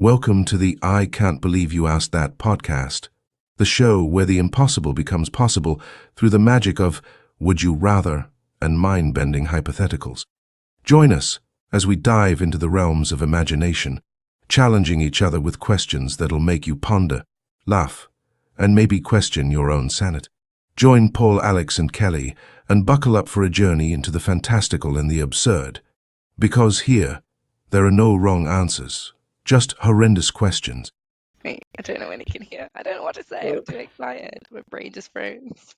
Welcome to the I Can't Believe You Asked That podcast, the show where the impossible becomes possible through the magic of would you rather and mind-bending hypotheticals. Join us as we dive into the realms of imagination, challenging each other with questions that'll make you ponder, laugh, and maybe question your own sanity. Join Paul, Alex, and Kelly and buckle up for a journey into the fantastical and the absurd. Because here, there are no wrong answers, just horrendous questions. Wait, I don't know when he can hear. I don't know what to say. I'm too excited. My brain just froze.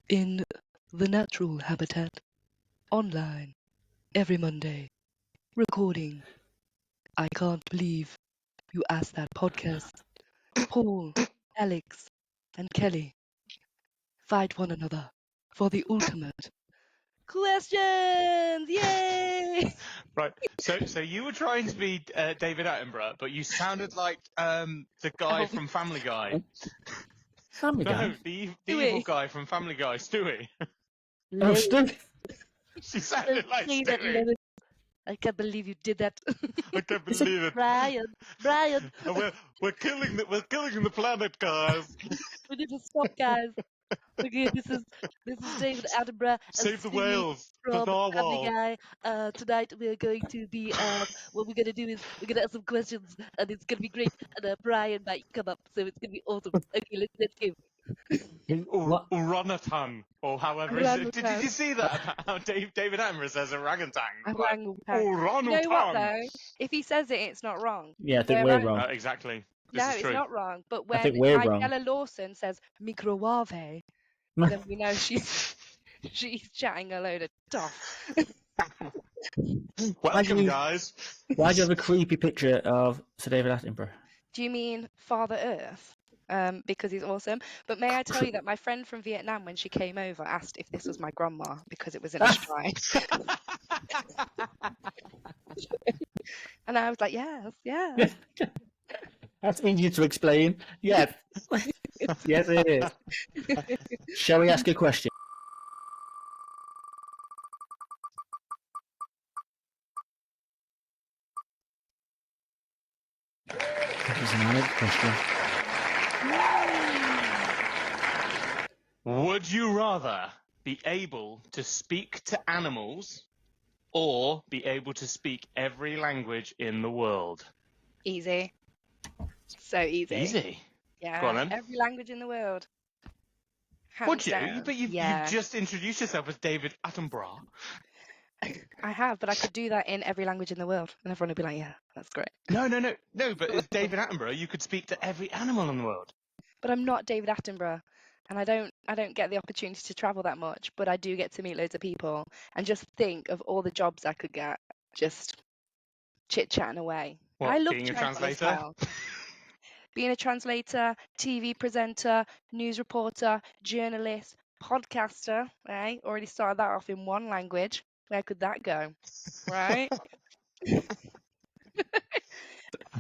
In the natural habitat, online, every Monday, recording. I can't believe you asked that podcast. Paul, Alex, and Kelly fight one another for the ultimate questions. Yay! Right. So you were trying to be David Attenborough, but you sounded like the guy Oh. from Family Guy. Family No, Guy? the Stewie. evil guy from Family Guy, Stewie. Oh, Stu. She sounded like Stewie. I can't believe you did that. I can't believe it. Brian. Oh, we're killing the planet, guys. We need to stop, guys. Okay, this is David Attenborough. Save the Stewie whales. The from Family narwhal. Guy. Tonight we're going to be what we're gonna do is we're gonna ask some questions and it's gonna be great. And Brian might come up, so it's gonna be awesome. Okay, let's go. What? Orangutan, or however. Did you see that? How David Attenborough says orangutan? Like, Orangutan. orangutan. You know what though? If he says it, it's not wrong. Yeah, I think Where we're I- wrong. Exactly. This No, is it's true. not wrong. But I think when we're wrong. Ella Lawson says microwave, then we know she's chatting a load of stuff. Welcome, you- guys. Why do you have a creepy picture of Sir David Attenborough? Do you mean Father Earth? Because he's awesome. But may I tell you that my friend from Vietnam, when she came over, asked if this was my grandma because it was in a shrine. And I was like, yes. That's easy to explain. Yes. Yes, it is. Shall we ask a question? That was an Alex question. Would you rather be able to speak to animals or be able to speak every language in the world? Easy. So easy. Easy. Yeah. Go on then. Every language in the world. Would Hands you? down. But you've Yeah. just introduced yourself as David Attenborough. I have, but I could do that in every language in the world, and everyone would be like, "Yeah, that's great." No. But as David Attenborough, you could speak to every animal in the world. But I'm not David Attenborough, and I don't get the opportunity to travel that much. But I do get to meet loads of people, and just think of all the jobs I could get just chit chatting away. What, I love being a travel as translator? well. Being a translator, TV presenter, news reporter, journalist, podcaster. Right? Already started that off in one language. Where could that go? Right?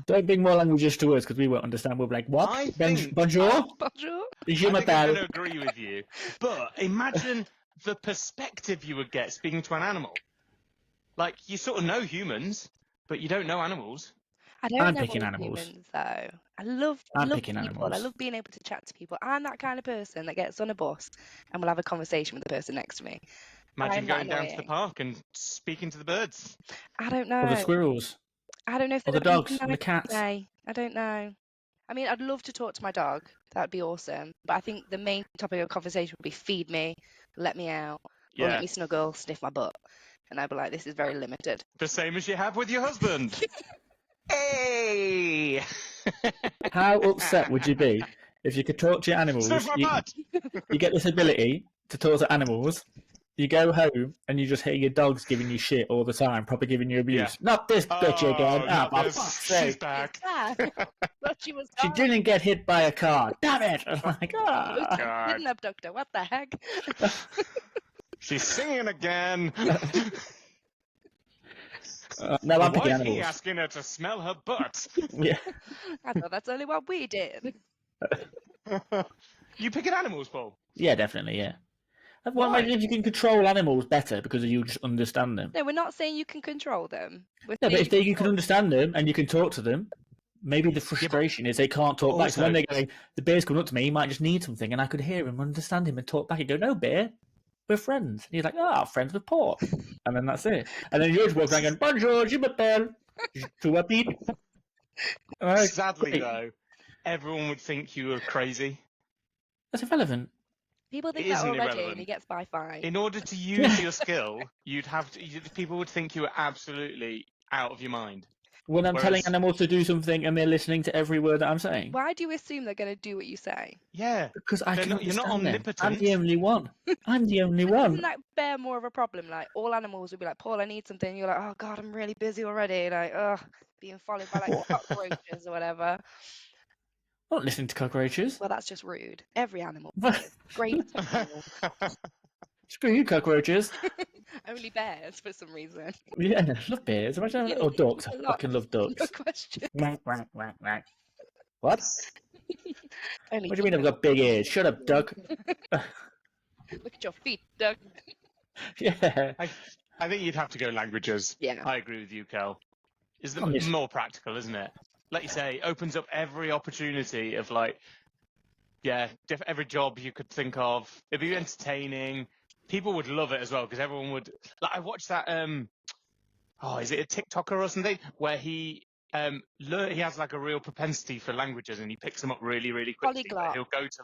Don't bring more languages to us because we won't understand. We'll be like, what? I think- Bonjour? Bonjour. Je I think I'm m'appelle. going to agree with you. But imagine the perspective you would get speaking to an animal. Like, you sort of know humans, but you don't know animals. I don't I'm know picking all animals. humans though. I love picking people. I animals. love being able to chat to people. I'm that kind of person that gets on a bus and will have a conversation with the person next to me. Imagine I'm not going down to the annoying. park and speaking to the birds. I don't know. Or the squirrels? I don't know if Or they're the gonna dogs? be And the nice cats? today. I don't know. I mean, I'd love to talk to my dog. That'd be awesome. But I think the main topic of conversation would be feed me, let me out, or Yeah. let me snuggle, sniff my butt. And I'd be like, this is very limited. The same as you have with your husband. Hey! How upset would you be if you could talk to your animals? Sniff my butt! You get this ability to talk to animals. You go home and you just hear your dogs giving you shit all the time, probably giving you abuse. Yeah. Not this bitch again. not for this. fuck's She's sake. back. But she was She gone. didn't get hit by a car. Damn it! I'm like, It was ah. a God. kidnap doctor. What the heck? She's singing again. No, I'm Why picking is he animals. asking her to smell her butt? Yeah. I thought that's only what we did. You picking animals, Paul? Yeah, definitely, yeah. Why? Imagine if you can control animals better because you just understand them. No, we're not saying you can control them. We're No, but saying if you can understand them and you can talk to them, maybe the frustration is they can't talk back. So when also- they're going, the bear's coming up to me, he might just need something, and I could hear him, understand him, and talk back and go, no, bear, we're friends. And he's like, friends with Paul. And then that's it. And then you just walk around going, bonjour, je m'appelle, tu m'appelles. Sadly, though, everyone would think you were crazy. That's irrelevant. people think It that isn't already, irrelevant. and he gets by fine. In order to use your skill, you'd have to. People would think you were absolutely out of your mind. When I'm telling Whereas- animals to do something and they're listening to every word that I'm saying. Why do you assume they're going to do what you say? Yeah, Because I They're can not- you're not understand them. I'm omnipotent. the only one. I'm the only But one. doesn't that bear more of a problem? Like, all animals would be like, Paul, I need something. You're like, oh, God, I'm really busy already. Like, being followed by, like, cockroaches or whatever. I'm not listening to cockroaches. Well, that's just rude. Every animal. What? Great animal. Screw you, cockroaches. Only bears, for some reason. Yeah, I love bears. Imagine You or ducks. a I lot. fucking love No ducks. question. What? Only What do you mean I've got big ears? Shut up, duck. Look at your feet, Doug. Yeah. I think you'd have to go languages. Yeah. I agree with you, Kel. It's I'm just- more practical, isn't it? Like you say, opens up every opportunity of every job you could think of. It'd be entertaining. People would love it as well because everyone would. Like I watched that. Is it a TikToker or something where he he has like a real propensity for languages and he picks them up really, really quickly. Polyglot. He'll go to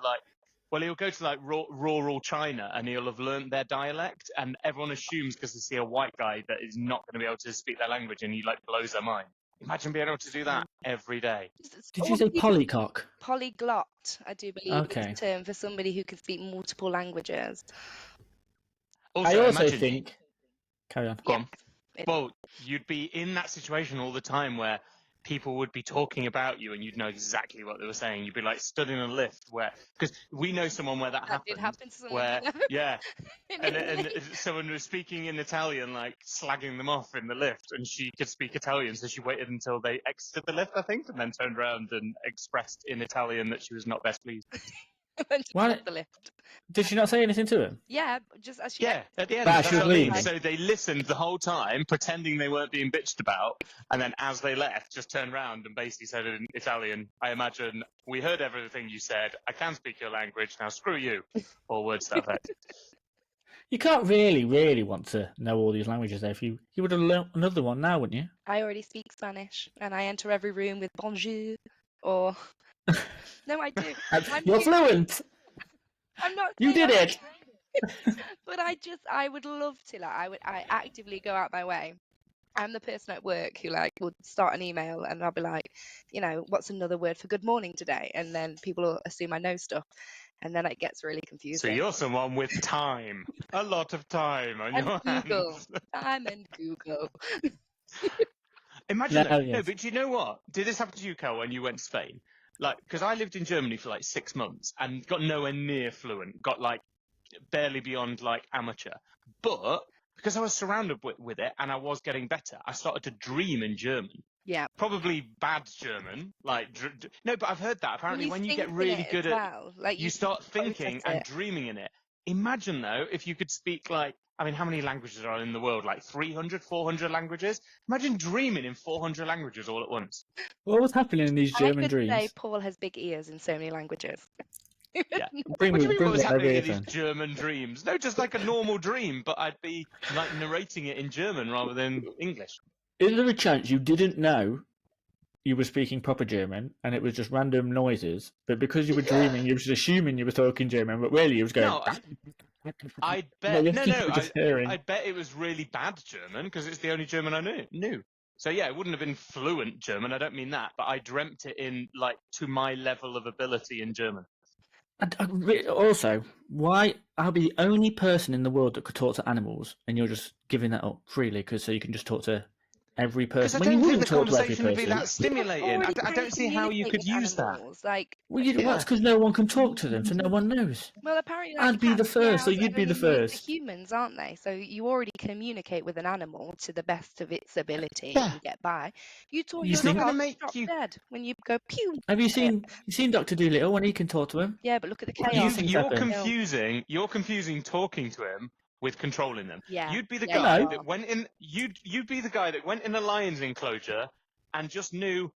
rural China and he'll have learned their dialect, and everyone assumes because they see a white guy that is not going to be able to speak their language, and he blows their mind. Imagine being able to do that every day. Did you say polycock? Polyglot, I do believe, Okay. is a term for somebody who can speak multiple languages. Also, I also imagine- think. Carry on. Go on. It- Well, you'd be in that situation all the time where people would be talking about you and you'd know exactly what they were saying. You'd be like stood in a lift because we know someone where that That did happened. happen to someone. Where, yeah, in and Italy. someone was speaking in Italian, like slagging them off in the lift, and she could speak Italian, so she waited until they exited the lift, I think, and then turned around and expressed in Italian that she was not best pleased. Then just Why- left the lift. Did she not say anything to him? Yeah, just as she. Yeah, at the end, But that's she was what I mean. leaving. So they listened the whole time, pretending they weren't being bitched about, and then as they left, just turned around and basically said in Italian, I imagine, we heard everything you said, I can speak your language, now screw you, or words to that effect. You can't really want to know all these languages though. If you would have learnt another one now, wouldn't you? I already speak Spanish, and I enter every room with bonjour, or. No, I do. I'm You're too- fluent. I'm not. You saying did I- it. But I would love to. I actively go out my way. I'm the person at work who would start an email and I'll be like, what's another word for good morning today? And then people will assume I know stuff, and then it gets really So confusing. you're someone with time, a lot of time on And your Google. hands. I'm in Google. Imagine No, that. yes. No, but do you know what? Did this happen to you, Kel, when you went to Spain? Because I lived in Germany for 6 months and got nowhere near fluent, got barely beyond amateur. But because I was surrounded with it and I was getting better, I started to dream in German. Yeah. Probably bad German. No, but I've heard that. Apparently, when you think get in really it good as at well. Like you start thinking process and it. dreaming in it. Imagine, though, if you could speak how many languages are in the world? 300, 400 languages? Imagine dreaming in 400 languages all at once. What was happening in these I German could dreams? say Paul has big ears in so many languages. Yeah. Bring What do you mean what was it over happening here, in these then. German dreams? No, just like a normal dream, but I'd be narrating it in German rather than English. Is there a chance you didn't know you were speaking proper German and it was just random noises, but because you were dreaming, you were just assuming you were talking German, but really you was going. No, I bet. you No, were just hearing. I bet it was really bad German because it's the only German I knew. So yeah, it wouldn't have been fluent German. I don't mean that, but I dreamt it in to my level of ability in German. Also, why I'll be the only person in the world that could talk to animals, and you're just giving that up freely so you can just talk to every Because person. I Well, you don't think wouldn't the talk to every conversation would be person. that stimulating. Already I can don't see how you communicate could with use that. animals. Like, Well, Yeah. that's because no one can talk to them, so no one knows. well, apparently, like I'd be the cats, first, or meows you'd are be the only made for first. humans, aren't they? So you already communicate with an animal to the best of its ability Yeah. and get by. You taught You your It's not think? going to dog to make drop you. dead when you go pew. Have you seen Dr. Dolittle when he can talk to him? Yeah, but look at the What do you chaos. think's You're happened? confusing. You're confusing talking to him with controlling them. Yeah, You'd be the yeah, guy you that are. went in. You'd be the guy that went in a lion's enclosure and just knew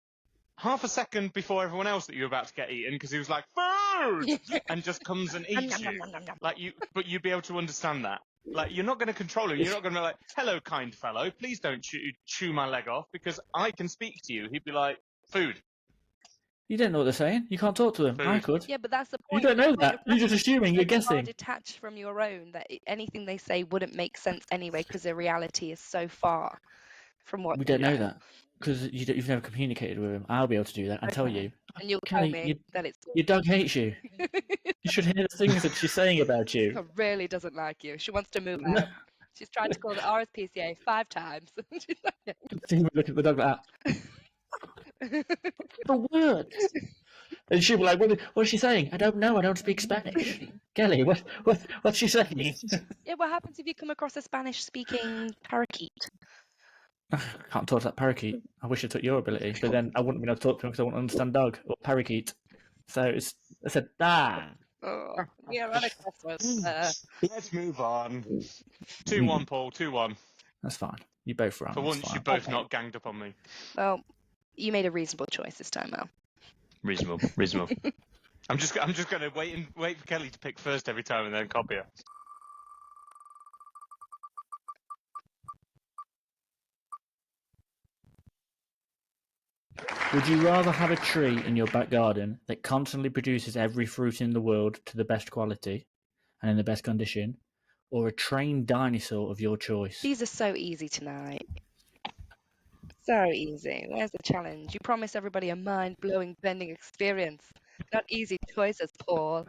half a second before everyone else that you were about to get eaten because he was like food and just comes and eats you. Like you, but you'd be able to understand that. Like you're not going to control him. You're not going to be like, "Hello, kind fellow. Please don't chew my leg off because I can speak to you." He'd be like, "Food, You don't know what they're saying. You can't talk to them. I food." could. Yeah, but that's the You point. don't know The point that. of You're just language is assuming. You're so far guessing. detached from your own that anything they say wouldn't make sense anyway because the reality is so far from what We you don't know that because you've never communicated with him. I'll be able to do that and tell Okay. you. And you'll tell Kelly, me that it's your dog hates you. You should hear the things that she's saying about She you. really doesn't like you. She wants to move out. She's tried to call the RSPCA 5 times. She's like, She would look at the dog like that. The words. And she'd be like, what's she saying? I don't know. I don't speak Spanish. Kelly, what's she saying? yeah, what happens if you come across a Spanish-speaking parakeet? I can't talk to that parakeet. I wish I took your ability, but then I wouldn't be able to talk to him because I wouldn't understand dog or parakeet. So I said, Oh, yeah, right across us. Let's move on. 2-1, Paul. 2-1. That's fine. You both wrong. For That's once, fine. you both Okay. not ganged up on me. Well, you made a reasonable choice this time, Al. Reasonable. I'm just going to wait for Kelly to pick first every time and then copy her. Would you rather have a tree in your back garden that constantly produces every fruit in the world to the best quality and in the best condition, or a trained dinosaur of your choice? These are so easy tonight. So easy. Where's the challenge? You promise everybody a mind-blowing, bending experience. Not easy choices, Paul.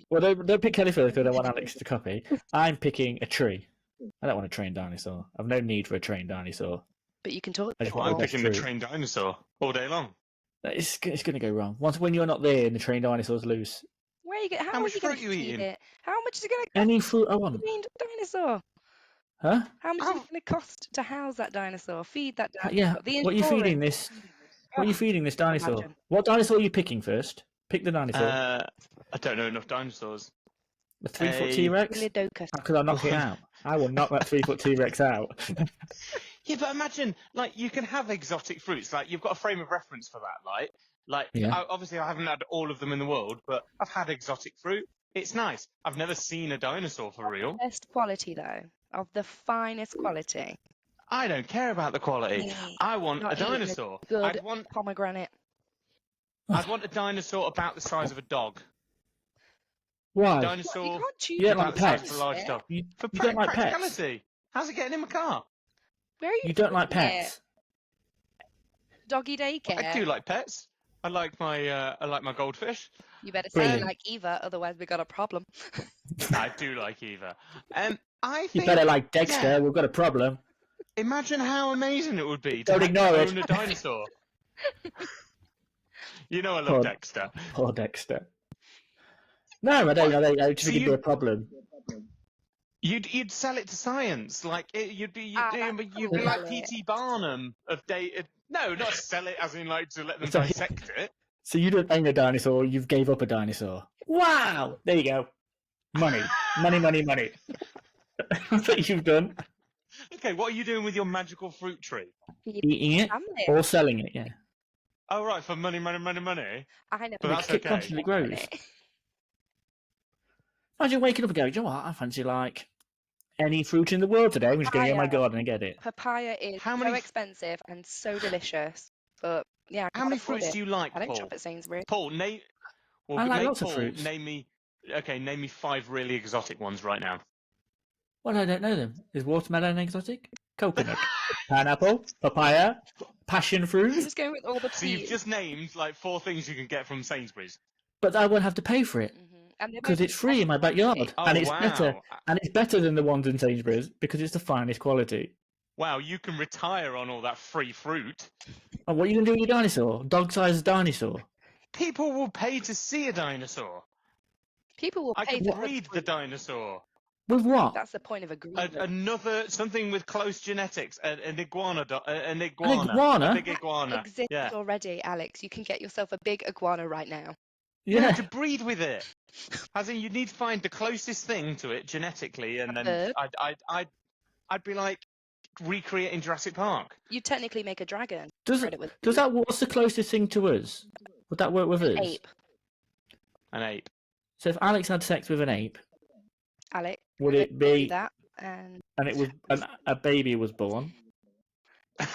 Well, don't pick Kelly first because I don't want Alex to copy. I'm picking a tree. I don't want a trained dinosaur. I've no need for a trained dinosaur. But you can talk I to just Well, want I'm the best picking the tree. trained dinosaur all day long. It's going to go wrong. When you're not there and the trained dinosaur's loose. Where are you? How How are much you going fruit to you feed eating? it? How much is it going to cost? Any fruit I want. To feed a dinosaur? Huh? How much is it going to cost to house that dinosaur? Feed that dinosaur? Yeah. The What are you feeding insurance. this? What are you feeding this dinosaur? Imagine. What dinosaur are you picking first? Pick the dinosaur. I don't know enough dinosaurs. The 3-foot a- T-Rex? Dilodocus. Because I'll knock it out. I will knock that 3-foot T-Rex out. Yeah, but imagine, like, you can have exotic fruits. Like, you've got a frame of reference for that, right? Like, Yeah. obviously I haven't had all of them in the world, but I've had exotic fruit. It's nice. I've never seen a dinosaur for real. Best quality though, of the finest quality. I don't care about the quality. Yeah. I want Not a eating a dinosaur. good I'd want pomegranate. a dinosaur about the size of a dog. Why? Dinosaur You can't choose. You don't about like the size pets? of a large dog. You For don't like pets? practicality. How's it getting in my car? Where are you? You don't like putting it? pets? Doggy daycare. I do like pets. I like my goldfish. You better say you Brilliant. like Eva, otherwise we got a problem. I do like Eva. I You think better like Dexter. yeah. We've got a problem. Imagine how amazing it would be to Don't ignore it. own a dinosaur. You know I love Poor- Dexter. Poor Dexter. No, I don't. I just So think it'd be you- a problem. You'd sell it to science, like you'd be that's like cool. P.T. Barnum of data. No, not sell it as in like to let them Sorry. dissect it. So you don't own a dinosaur. You've gave up a dinosaur. Wow. There you go. Money. Money. That's what you've done. Okay, what are you doing with your magical fruit tree? Eating it Family. or selling it. Yeah. Oh right, for money. I never But that's did It constantly grows. it. Imagine waking up and going, "Do you know what? I fancy like any fruit in the world today. I'm just going to go in my Papaya. garden and get it." Papaya is How so many- expensive and so delicious, but yeah, I How many can't afford fruits it. do you like, I don't Paul? shop at Sainsbury's. Paul, name. Well, I like make lots of Paul fruits. Name me. Okay, name me 5 really exotic ones right now. Well, I don't know them. Is watermelon exotic? Coconut, pineapple, papaya, passion I'm fruit. just going with all the So you've P's. just named like 4 things you can get from Sainsbury's. But I won't have to pay for it And they're because both it's free in my backyard, Oh and it's wow! better. And it's better than the ones in Sainsbury's because it's the finest quality. wow, you can retire on all that free fruit. And what are you going to do with your dinosaur? Dog-sized dinosaur? People will pay to see a dinosaur. People will I pay could for breed the dinosaur. With what? That's the point of agreement. Something with close genetics. An iguana. An iguana. An iguana? A big iguana. Exists Yeah. already, Alex. You can get yourself a big iguana right now. No, Yeah. to breed with it. As in, you need to find the closest thing to it genetically, and A then bird? I'd be like recreating Jurassic Park. You technically make a dragon. Does Spread it with that? What's the closest thing to us? Would that work with us? an ape, An ape. So if Alex had sex with an ape, Alex. would let's it do be? that? And And it was a baby was born.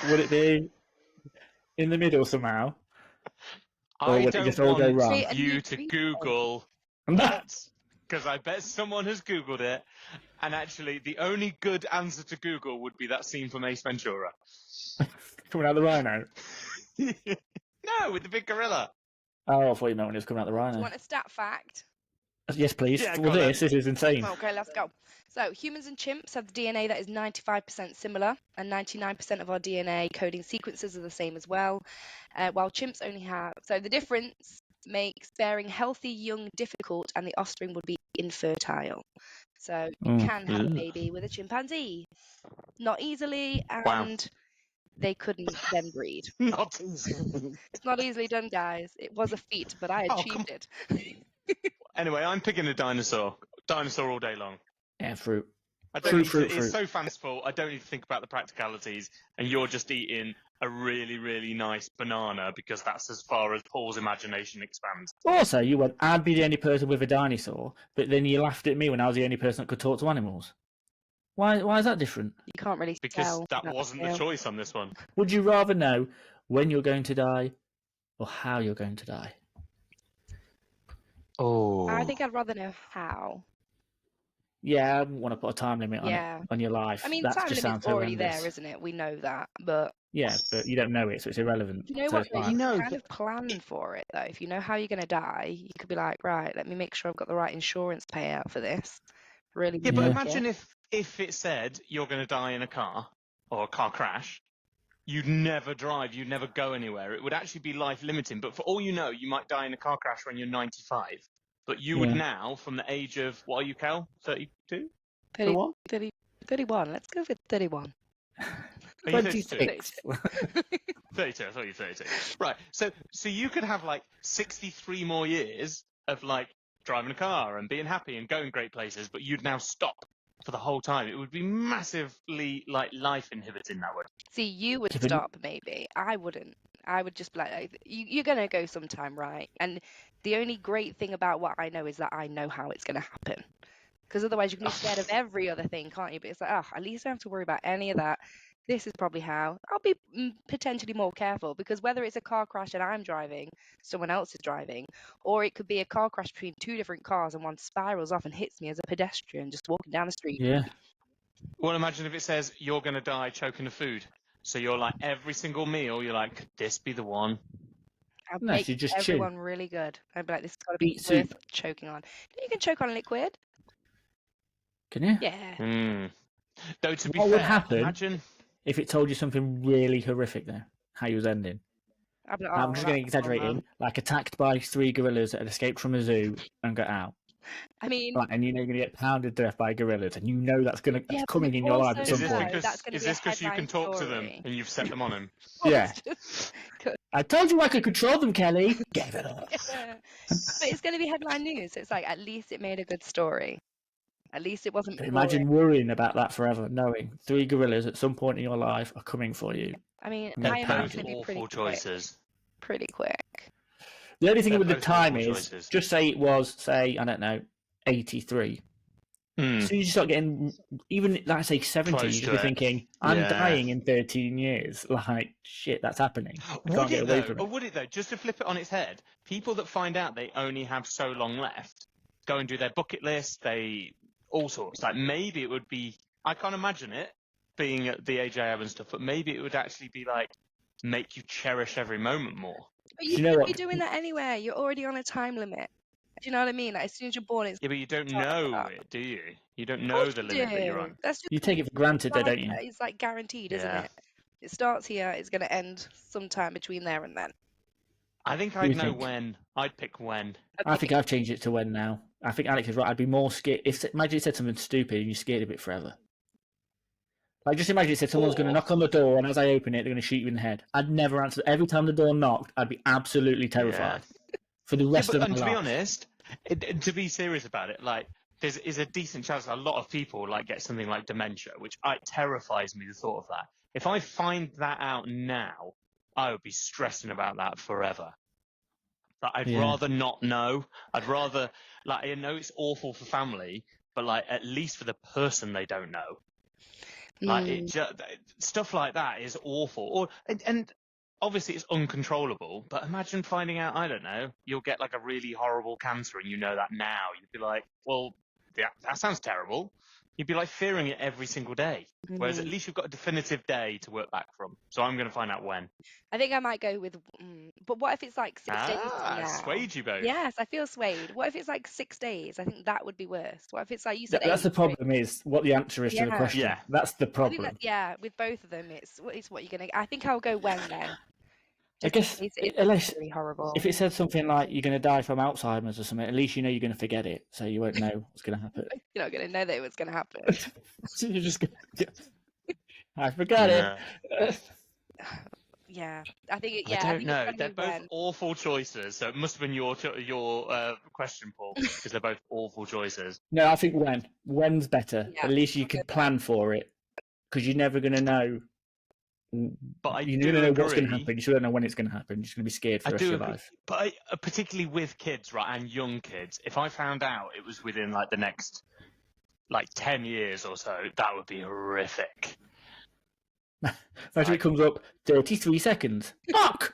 Would it be in the middle somehow? Or I would it don't just all go want wrong? Create a you new to breed. Google that, because I bet someone has Googled it, and actually the only good answer to Google would be that scene from Ace Ventura. Coming out the rhino. No, with the big gorilla. Oh, I thought you meant when it was coming out the Do rhino. you want a stat fact? Yes, please. Yeah, Well, go on this is insane. Okay, let's go. So humans and chimps have the DNA that is 95% similar, and 99% of our DNA coding sequences are the same as well. While chimps only have... So the difference makes bearing healthy young difficult, and the offspring would be infertile. So you can have a baby with a chimpanzee. Not easily, Wow. and they couldn't then breed. Not easy. It's not easily done, guys. It was a feat, but I Oh, achieved it. Anyway, I'm picking a dinosaur. Dinosaur all day long. Yeah, fruit. I don't need Fruit. It's so fanciful. I don't need to think about the practicalities. And you're just eating a really, really nice banana because that's as far as Paul's imagination expands. Also, you went, I'd be the only person with a dinosaur, but then you laughed at me when I was the only person that could talk to animals. Why is that different? You can't really Because tell. that about wasn't the scale. choice on this one. Would you rather know when you're going to die or how you're going to die? Oh. I think I'd rather know how. Yeah, I wouldn't want to put a time limit on Yeah. it, on your life. I mean, that time just limit's sounds already horrendous. there, isn't it? We know that, but Yeah, but you don't know it, so it's irrelevant. you know so what? it's Though? fine. You No, can kind of plan for it, though. If you know how you're going to die, you could be like, right, let me make sure I've got the right insurance payout for this. Really? Yeah, but Yeah. imagine if it said you're going to die in a car or a car crash, you'd never drive, you'd never go anywhere. It would actually be life limiting. But for all you know, you might die in a car crash when you're 95. But you would Yeah. now, from the age of, what are you, Cal? 32? 30, 31? 30, 31. Let's go with 31. Are you 32? 26. 32, I thought you were 32. Right, so you could have like 63 more years of like driving a car and being happy and going great places, but you'd now stop for the whole time. It would be massively like life inhibiting that way. See, you would Yeah, but- stop, maybe. I wouldn't. I would just be like, you're going to go sometime, right? And the only great thing about what I know is that I know how it's going to happen. Because otherwise you can be scared of every other thing, can't you? But it's like, at least I don't have to worry about any of that. This is probably how. I'll be potentially more careful, because whether it's a car crash and I'm driving, someone else is driving, or it could be a car crash between two different cars and one spirals off and hits me as a pedestrian just walking down the street. Yeah. Well, imagine if it says you're going to die choking the food. So you're like, every single meal, you're like, could this be the one? I'd No, make you just chew. everyone really good. I'd be like, this has got to be Beet worth soup. choking on. You can choke on liquid. Can you? Yeah. Though, to be What fair, would happen? imagine... If it told you something really horrific there, how you was ending. I'd be like, I'm just that's going to exaggerating, like attacked by 3 gorillas that had escaped from a zoo and got out. I mean, Like, and you know you're going to get pounded to death by gorillas, and you know that's yeah, but coming you in your life at also some Is this know point. that's gonna is be a this because you can headline talk to them story. and you've set them on him? Yeah. It's just- I told you I could control them, Kelly. Give it up. Yeah. But it's going to be headline news. So it's like, at least it made a good story. At least it wasn't But boring. imagine worrying about that forever, knowing 3 gorillas at some point in your life are coming for you. I mean, Yeah, I imagine Those it'd be pretty awful quick. choices. Pretty quick. The only thing They're with the both time awful is, choices. just say it was, say, I don't know, 83. As soon as you start getting, even, like, say, 70, Close you to should be it. thinking, I'm Yeah. dying in 13 years. Like, shit, that's happening. I Would can't get it away though? from Or it. would it though? Just to flip it on its head, people that find out they only have so long left go and do their bucket list. All sorts. Like, maybe it would be. I can't imagine it being at the age I have and stuff, but maybe it would actually be like make you cherish every moment more. But you you know could what? be doing that anyway. You're already on a time limit. Do you know what I mean? Like, as soon as you're born, it's Yeah, but you don't start like know that. it, do you? You don't Of know course the you limit that you're do. on. That's just You take it for granted, though, don't you? It's like guaranteed, isn't Yeah. it? It starts here. It's going to end sometime between there and then. I think do I'd you know think? when. I'd pick when. I think I've changed it to when now. I think Alex is right. I'd be more scared. Imagine it said something stupid and you scared of it forever. Like, just imagine it said someone's going to Or- knock on the door, and as I open it, they're going to shoot you in the head. I'd never answer. Every time the door knocked, I'd be absolutely terrified for the rest of my and to be life. honest, to be serious about it, like there's a decent chance a lot of people like get something like dementia, which terrifies me the thought of that. If I find that out now, I would be stressing about that forever. But I'd Yeah. rather not know. I'd rather like I know it's awful for family, but like at least for the person they don't know. Like stuff like that is awful. Or and obviously it's uncontrollable. But imagine finding out, I don't know, you'll get like a really horrible cancer, and you know that now. You'd be like, well, that sounds terrible. You'd be like fearing it every single day. Whereas at least you've got a definitive day to work back from. So I'm going to find out when. I think I might go with. But what if it's like 6 days from now? Swayed you both. Yes, I feel swayed. What if it's like 6 days? I think that would be worse. What if it's like you said? That's 8 the problem is what the answer is to the Yeah. question. Yeah. That's the I think problem. that, yeah, with both of them, it's what you're gonna. I think I'll go when then. I guess It's unless really horrible. if it said something like you're going to die from Alzheimer's or something, at least you know you're going to forget it, so you won't know what's going to happen. You're not gonna know that it was gonna happen. So you're just going I forgot it. Yeah, I think. I don't it's know. gotta They're be both when. awful choices, so it must have been your question, Paul, because they're both awful choices. No, I think when. When's better. Yeah, At least you I'll can go plan for it, because you're never going to know. But I You're do going to know what's going to agree. happen. You still don't know when it's going to happen. You're just going to be scared for I the rest of do your agree. life. But particularly with kids, right, and young kids, if I found out it was within like the next like 10 years or so, that would be horrific. Imagine it comes up 33 seconds. Fuck!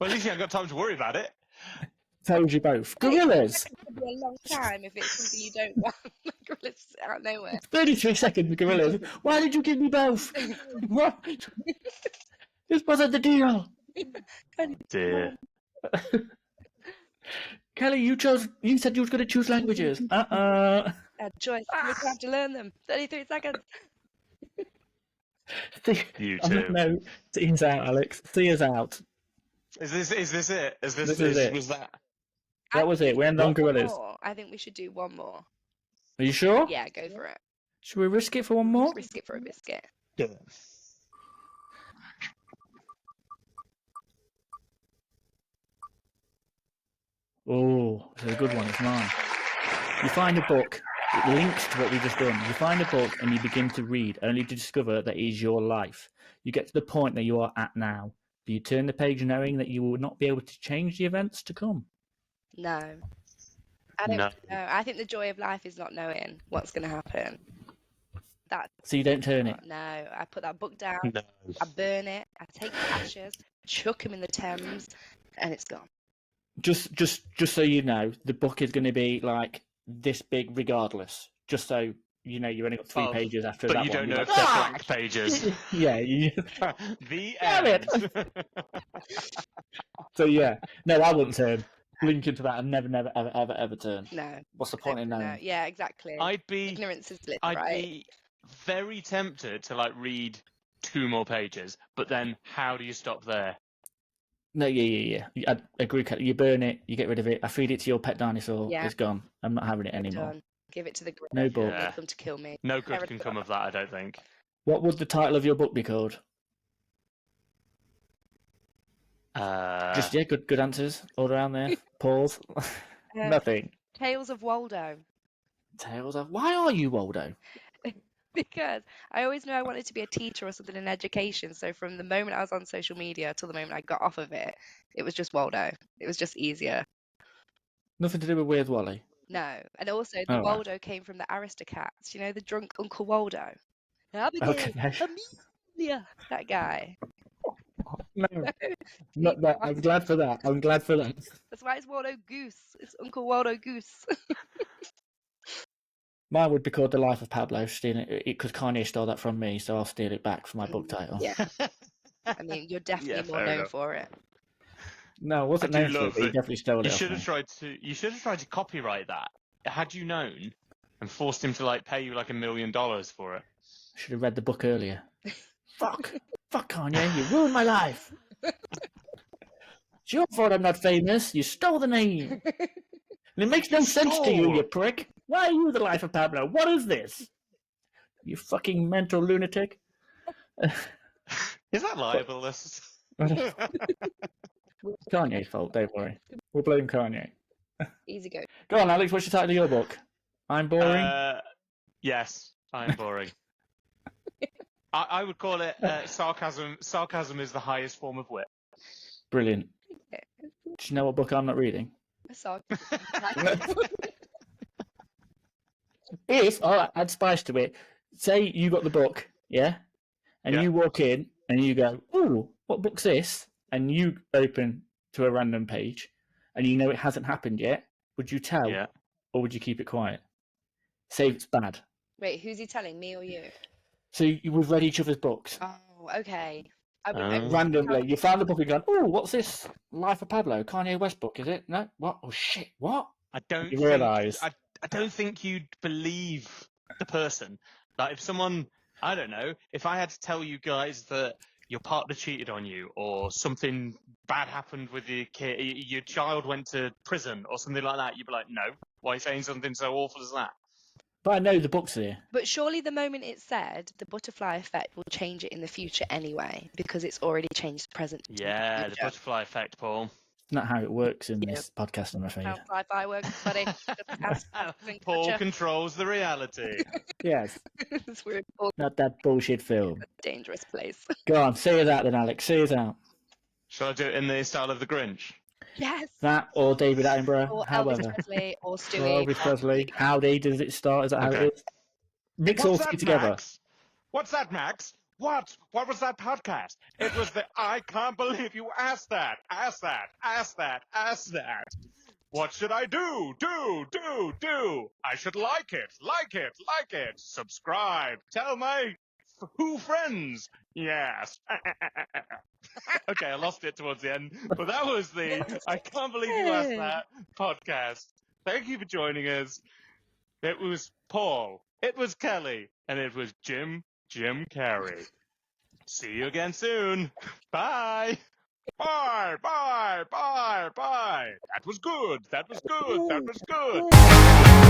Well, at least you haven't got time to worry about it. Tells you both. Gorillas! It could be a long time if it's something you don't want. Gorillas out of nowhere. 33 seconds, gorillas. Why did you give me both? What? This wasn't the deal. Dear. Kelly, you said you was going to choose languages. Choice. You have to learn them. 33 seconds. You On that too. note, see us out, Alex. See us out. Is this it? This is it. Was that? That was it. We end on gorillas. I think we should do one more. Are you sure? Yeah, go for it. Should we risk it for one more? Risk it for a biscuit. Yeah. Oh, this is a good one. It's mine. You find a book. It links to what we've just done. You find a book and you begin to read, only to discover that it is your life. You get to the point that you are at now. Do you turn the page knowing that you will not be able to change the events to come? No. I don't No. know. I think the joy of life is not knowing what's going to happen. So you don't turn it? No, I put that book down, No. I burn it, I take the ashes, chuck them in the Thames, and it's gone. Just so you know, the book is going to be like this big regardless. Just so you know, you only got 3 pages after that But one. you don't You're know like, if they're blank pages. Yeah. The Damn it. end. So yeah, no, I wouldn't turn. Link into that and never, ever turn. No. What's the point in No. knowing? Yeah, exactly. I'd be Ignorance is bliss, right? be very tempted to like read 2 more pages, but then how do you stop there? No, yeah. I agree. You burn it, you get rid of it. I feed it to your pet dinosaur. Yeah. It's gone. I'm not having it anymore. Done. Give it to the gorilla. No book. Yeah. Make them to kill me. No good can come of that, I don't think. What would the title of your book be called? Just good answers all around there. Pause. Nothing. Tales of Waldo. Tales of. Why are you Waldo? Because I always knew I wanted to be a teacher or something in education. So from the moment I was on social media till the moment I got off of it, it was just Waldo. It was just easier. Nothing to do with Weird Wally. No. And also the right. Waldo came from the Aristocats. You know, the drunk Uncle Waldo. Abigail, Okay. Amelia. That guy. No, not that. I'm glad for that. That's why it's Waldo Goose. It's Uncle Waldo Goose. Mine would be called The Life of Pablo. Stealing it because Kanye stole that from me, so I'll steal it back for my book title. Yeah. I mean, you're definitely more fair known enough. for it. No, it wasn't I do known for it, love but he that. definitely stole You it off should me. have tried to. You should have tried to copyright that. Had you known, and forced him to like pay you like $1 million for it. I should have read the book earlier. Fuck Kanye, you ruined my life. It's your fault I'm not famous. You stole the name. And it makes no sense to you, you prick. Why are you the life of Pablo? What is this? You fucking mental lunatic. Is that libelous? Kanye's fault, don't worry. We'll blame Kanye. Easy go. Go on, Alex, what's the title of your book? I'm boring? Yes, I am boring. I would call it sarcasm. Sarcasm is the highest form of wit. Brilliant. Yeah. Do you know what book I'm not reading? I saw. If, I'll add spice to it, say you got the book, yeah? And Yeah. you walk in and you go, ooh, what book's this? And you open to a random page and you know it hasn't happened yet, would you tell Yeah. or would you keep it quiet? Say it's bad. Wait, who's he telling, me or you? So we've read each other's books. Oh, okay. I Oh. Randomly, you found a book and gone, oh, what's this? Life of Pablo, Kanye West book, is it? No? What? Oh, shit, what? I don't You think. realise. I don't think you'd believe the person. Like if someone, I don't know, if I had to tell you guys that your partner cheated on you or something bad happened with your kid, your child went to prison or something like that, you'd be like, no, why are you saying something so awful as that? But I know the book's here. But surely the moment it's said, the butterfly effect will change it in the future anyway, because it's already changed the present. to Yeah, the future. butterfly effect, Paul. Not how it works in this podcast, I'm afraid. How sci-fi works, buddy. Paul controls the reality. Yes, It's weird. All not that bullshit film. a dangerous place. Go on, say us out then, Alex. Say us out. Shall I do it in the style of the Grinch? Yes. That or David Attenborough, Or however. Elvis Presley or Or Stewie. Elvis Presley. How day does it start? Is that how Okay. it is? Mix all three together. Max? What's that, Max? What? What was that podcast? It was the I can't believe you asked that. Ask that. Ask that. Ask that. What should I do? Do. I should like it. Like it. Like it. Subscribe. Tell my who friends. Yes. Okay, I lost it towards the end. But that was the I can't believe you asked that podcast. Thank you for joining us. It was Paul. It was Kelly. And it was Jim Carrey. See you again soon. Bye. Bye. That was good. That was good.